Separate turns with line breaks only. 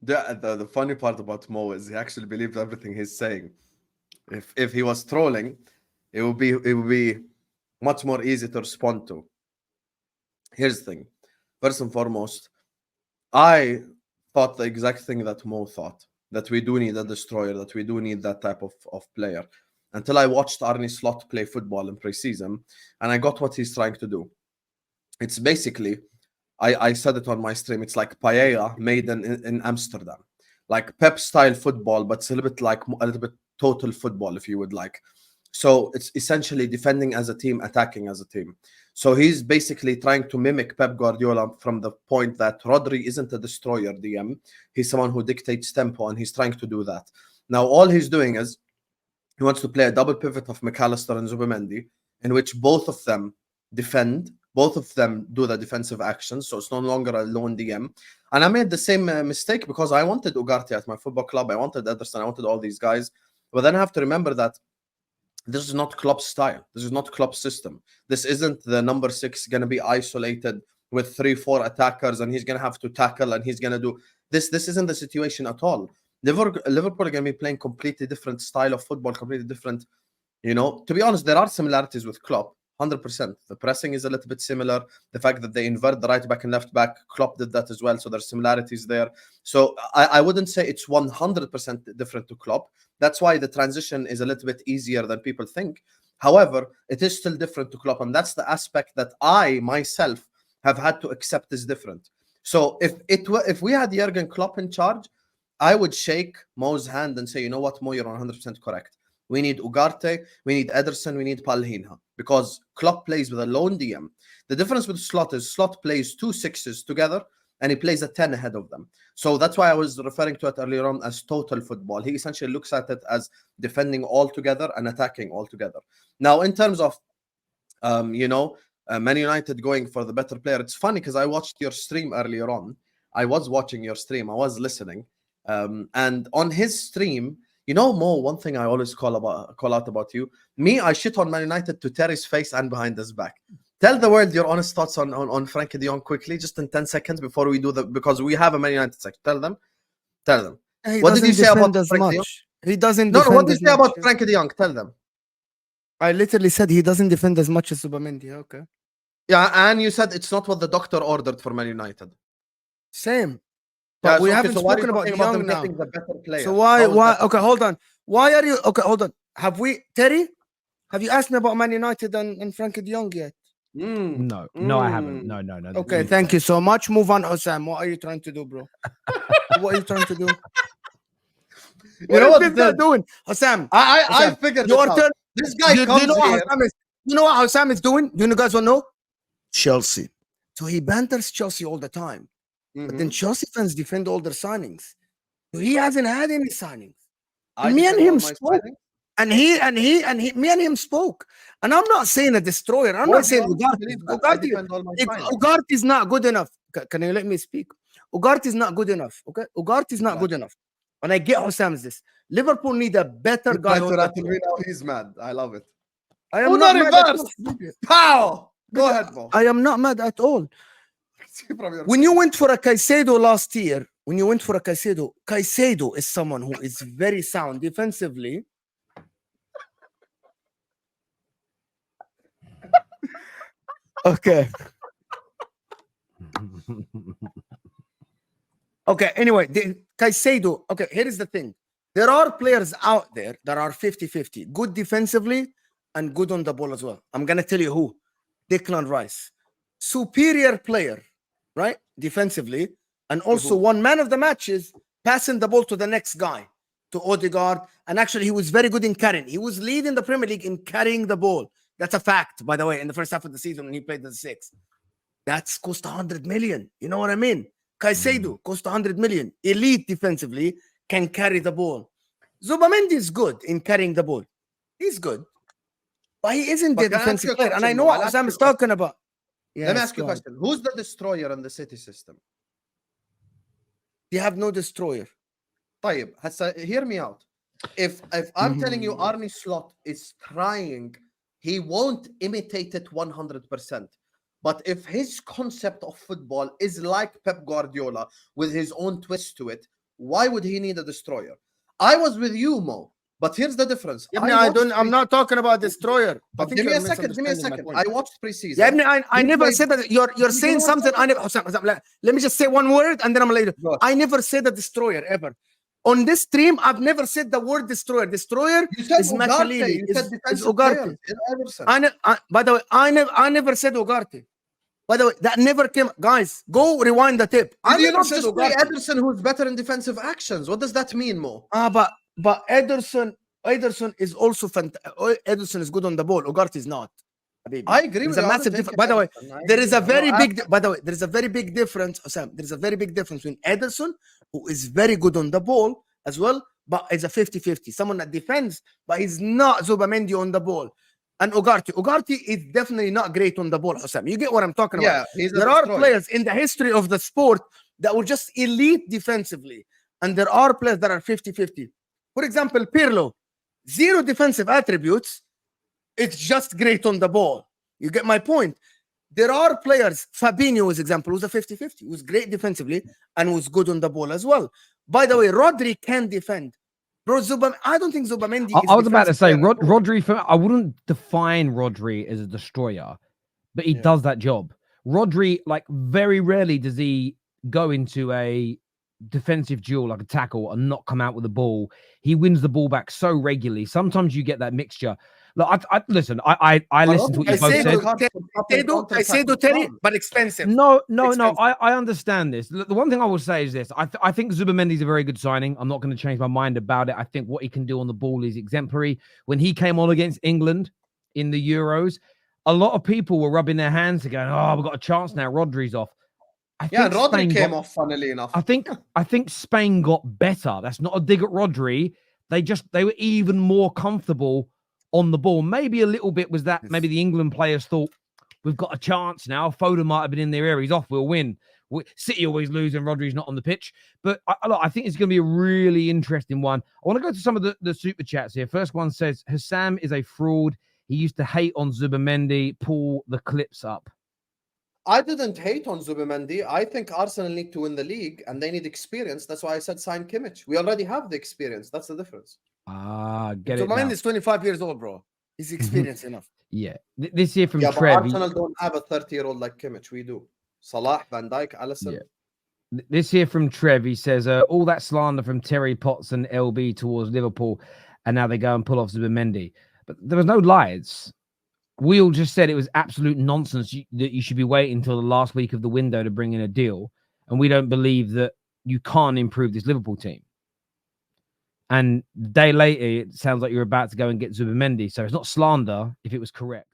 The funny part about Mo is he actually believes everything he's saying. If he was trolling, it would be much more easy to respond to. Here's the thing. First and foremost, I thought the exact thing that Mo thought, that we do need a destroyer, that we do need that type of player. Until I watched Arne Slot play football in preseason, and I got what he's trying to do. It's basically, I said it on my stream, it's like paella made in Amsterdam. Like Pep style football, but it's a little bit like a little bit total football, if you would like. So it's essentially defending as a team, attacking as a team. So he's basically trying to mimic Pep Guardiola from the point that Rodri isn't a destroyer DM. He's someone who dictates tempo, and he's trying to do that. Now, all he's doing is he wants to play a double pivot of McAllister and Zubimendi, in which both of them defend, both of them do the defensive actions. So it's no longer a lone DM. And I made the same mistake because I wanted Ugarte at my football club. I wanted Ederson. I wanted all these guys. But then I have to remember that this is not Klopp's style. This is not Klopp's system. This isn't the number 6 going to be isolated with 3-4 attackers and he's going to have to tackle and he's going to do this. This isn't the situation at all. Liverpool are going to be playing completely different style of football, completely different. To be honest, there are similarities with Klopp, 100%. The pressing is a little bit similar. The fact that they invert the right back and left back, Klopp did that as well. So there's similarities there. So I wouldn't say it's 100% different to Klopp. That's why the transition is a little bit easier than people think. However, it is still different to Klopp. And that's the aspect that I, myself, have had to accept is different. So if we had Jurgen Klopp in charge, I would shake Mo's hand and say, you know what, Mo, you're 100% correct. We need Ugarte, we need Ederson, we need Palhinha. Because Klopp plays with a lone DM. The difference with Slot is Slot plays 2 6s together and he plays a 10 ahead of them. So that's why I was referring to it earlier on as total football. He essentially looks at it as defending all together and attacking all together. Now, in terms of, Man United going for the better player, it's funny because I watched your stream earlier on. I was watching your stream. I was listening. And on his stream, Mo, one thing I always call out about you. Me, I shit on Man United to Terry's face and behind his back. Tell the world your honest thoughts on Frankie de Jong quickly, just in 10 seconds before we do because we have a Man United section. Tell them.
What did you say about Frankie de Jong? He doesn't defend
what did you say about Frankie de Jong? Tell them.
I literally said he doesn't defend as much as Zubimendi. Okay.
Yeah, and you said it's not what the doctor ordered for Man United.
Same. But we haven't spoken about De Jong now. So why? Okay, hold on. Why are you? Okay, hold on. Terry? Have you asked me about Man United and Frankie de Jong yet?
No, I haven't. No.
Okay, thank you so much. Move on, Osam. What are you trying to do, bro? What are you trying to do? What is this doing, Osam?
I figured it out. This guy comes here.
You know what Osam is doing? Do you guys want to know? Chelsea. So he banters Chelsea all the time. But then Chelsea fans defend all their signings. So he hasn't had any signings. Me and him spoke. And me and him spoke. And I'm not saying a destroyer. I'm not saying Ugarte is not good enough. Can you let me speak? Ugarte is not good enough. Okay? Ugarte is not good enough. And I get Hossam's this. Liverpool need a better guy.
He's mad. I love it.
I am not mad at all.
Pow! Go ahead, Mo.
I am not mad at all. When you went for a Caicedo last year, Caicedo is someone who is very sound defensively. Okay. Okay, anyway, Caicedo. Okay, here is the thing. There are players out there that are 50-50, good defensively and good on the ball as well. I'm going to tell you who. Declan Rice. Superior player, right? Defensively. And also one man of the match is passing the ball to the next guy, to Odegaard. And actually, he was very good in carrying. He was leading the Premier League in carrying the ball. That's a fact, by the way, in the first half of the season when he played the 6. That's cost 100 million. You know what I mean? Caicedo cost 100 million. Elite defensively, can carry the ball. Zubimendi is good in carrying the ball. He's good. But he isn't the defensive player. And I know what Sam is talking about.
Let me ask you a question. Who's the destroyer in the City system?
They have no destroyer.
طيب, hear me out. If I'm telling you Arne Slot is trying, he won't imitate it 100%. But if his concept of football is like Pep Guardiola with his own twist to it, Why would he need a destroyer? I was with you, Mo. But here's the difference.
I'm not talking about destroyer.
But give me a second. Give me a second. I watched preseason.
Yeah, I never said that. You're saying something. I never. Let me just say one word, and then I'm later. I never said a destroyer ever. On this stream, I've never said the word destroyer. Destroyer is Makalili. Is Ugarte. By the way, I never said Ugarte. By the way, that never came. Guys, go rewind the tape.
I never said Ugarte. Ederson, who's better in defensive actions. What does that mean, Mo?
But Ederson is also fantastic. Ederson is good on the ball. Ugarte is not.
I agree with
you. Massive difference. By the way, there is a very big. By the way, there is a very big difference, Sam. There is a very big difference between Ederson, who is very good on the ball as well, but is a 50-50. Someone that defends, but he's not Zubimendi on the ball. And Ugarte. Ugarte is definitely not great on the ball, Sam. You get what I'm talking about?
Yeah,
there are players in the history of the sport that were just elite defensively, and there are players that are 50-50. For example, Pirlo, 0 defensive attributes. It's just great on the ball. You get my point? There are players, Fabinho, as example, who's a 50-50, who's great defensively and was good on the ball as well. By the way, Rodri can defend. Bro, I don't think Zubimendi
I was about to say, Rodri, I wouldn't define Rodri as a destroyer, but he does that job. Rodri, like, very rarely does he go into a defensive duel, like a tackle, and not come out with the ball. He wins the ball back so regularly. Sometimes you get that mixture. Look, listen. I listen to what you both said.
I say Terry, but expensive.
No. I understand this. The one thing I will say is this: I think Zubimendi is a very good signing. I'm not going to change my mind about it. I think what he can do on the ball is exemplary. When he came on against England in the Euros, a lot of people were rubbing their hands and going, "Oh, we've got a chance now. Rodri's off."
Rodri came off, funnily enough.
I think Spain got better. That's not a dig at Rodri. They were even more comfortable on the ball. Maybe a little bit was that maybe the England players thought, we've got a chance now. Foden might have been in their area. He's off. We'll win. City always lose and Rodri's not on the pitch. But I think it's going to be a really interesting one. I want to go to some of the super chats here. First one says, Hassam is a fraud. He used to hate on Zubimendi. Pull the clips up.
I didn't hate on Zubimendi. I think Arsenal need to win the league and they need experience. That's why I said sign Kimmich. We already have the experience. That's the difference.
Get it.
Zubimendi is 25 years old, bro. He's experienced enough.
Yeah. This year from
Trev.
But
Arsenal don't have a 30-year-old like Kimmich. We do. Salah, Van Dijk, Alisson.
Yeah. This here from Trev. He says, all that slander from Terry Potts and LB towards Liverpool, and now they go and pull off Zubimendi. But there was no lies. We all just said it was absolute nonsense that you should be waiting until the last week of the window to bring in a deal. And we don't believe that you can't improve this Liverpool team. And the day later, it sounds like you're about to go and get Zubimendi. So it's not slander if it was correct.